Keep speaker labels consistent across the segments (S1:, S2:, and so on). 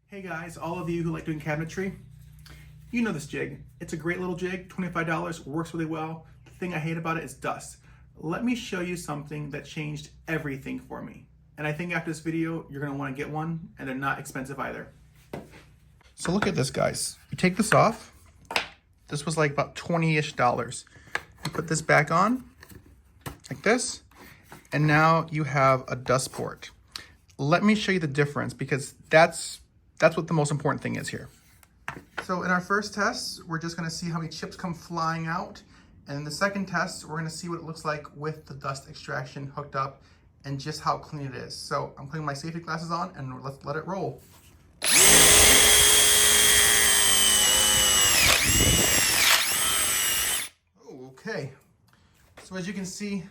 S1: Hey guys, all of you who like doing cabinetry, you know this jig. It's a great little jig, $25, works really well. The thing I hate about it is dust. Let me show you something that changed everything for me. And I think after this video, you're gonna wanna get one, and they're not expensive either. So look at this, guys. You take this off. This was like about $20-ish. You put this back on, like this, and now you have a dust port. Let me show you the difference because that's what the most important thing is here. So in our first test, we're just gonna see how many chips come flying out. And in the second test, we're gonna see what it looks like with the dust extraction hooked up and just how clean it is. So I'm putting my safety glasses on and let's let it roll. Okay, so as you can see,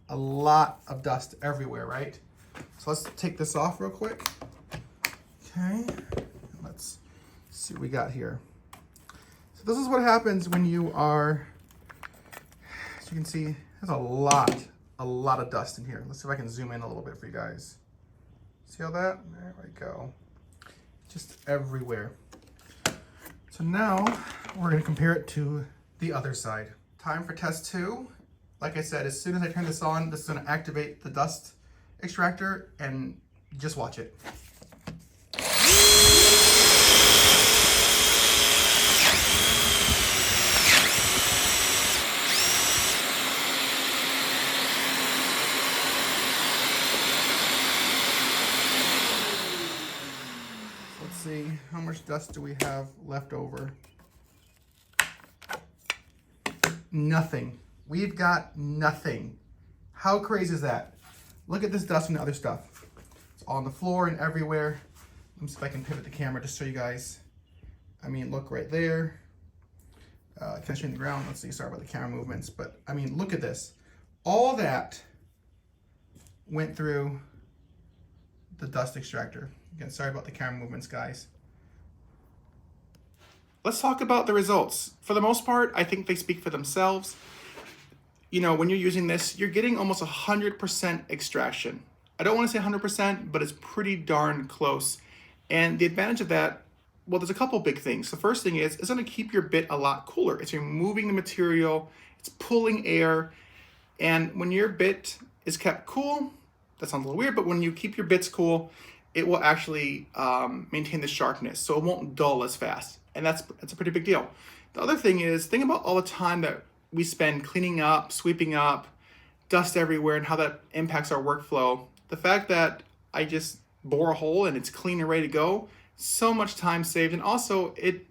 S1: a lot of dust everywhere, right? So let's take this off real quick. Okay, let's see what we got here. So this is what happens when you are, as you can see, there's a lot of dust in here. Let's see if I can zoom in a little bit for you guys. See how that, there we go. Just everywhere. So now we're gonna compare it to the other side. Time for test 2. Like I said, as soon as I turn this on, this is gonna activate the dust extractor and just watch it. Let's see, how much dust do we have left over? Nothing. We've got nothing. How crazy is that? Look at this dust and the other stuff. It's on the floor and everywhere. Let me see if I can pivot the camera to show you guys. I mean, look right there. Can I show you the ground? Let's see, sorry about the camera movements, but I mean, look at this. All that went through the dust extractor. Again, sorry about the camera movements, guys. Let's talk about the results. For the most part, I think they speak for themselves. You know, when you're using this, you're getting almost 100% extraction. I don't want to say 100%, but it's pretty darn close. And the advantage of that, well, there's a couple big things. The first thing is, it's going to keep your bit a lot cooler. It's removing the material, it's pulling air, and when your bit is kept cool, that sounds a little weird, but when you keep your bits cool, it will actually maintain the sharpness, so it won't dull as fast. And that's a pretty big deal. The other thing is, think about all the time that we spend cleaning up, sweeping up, dust everywhere, and how that impacts our workflow. The fact that I just bore a hole and it's clean and ready to go, so much time saved. And also, it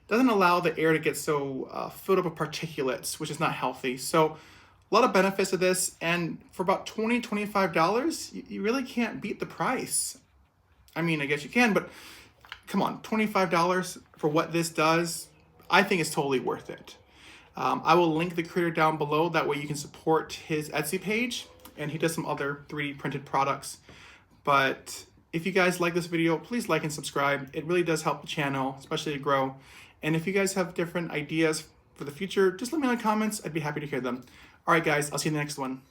S1: doesn't allow the air to get so filled up with particulates, which is not healthy. So a lot of benefits to this. And for about $20, $25, you really can't beat the price. I mean, I guess you can, but come on, $25 for what this does, I think it's totally worth it. I will link the creator down below. That way you can support his Etsy page, and he does some other 3D printed products. But if you guys like this video, please like and subscribe. It really does help the channel, especially to grow. And if you guys have different ideas for the future, just let me know in the comments. I'd be happy to hear them. All right, guys, I'll see you in the next one.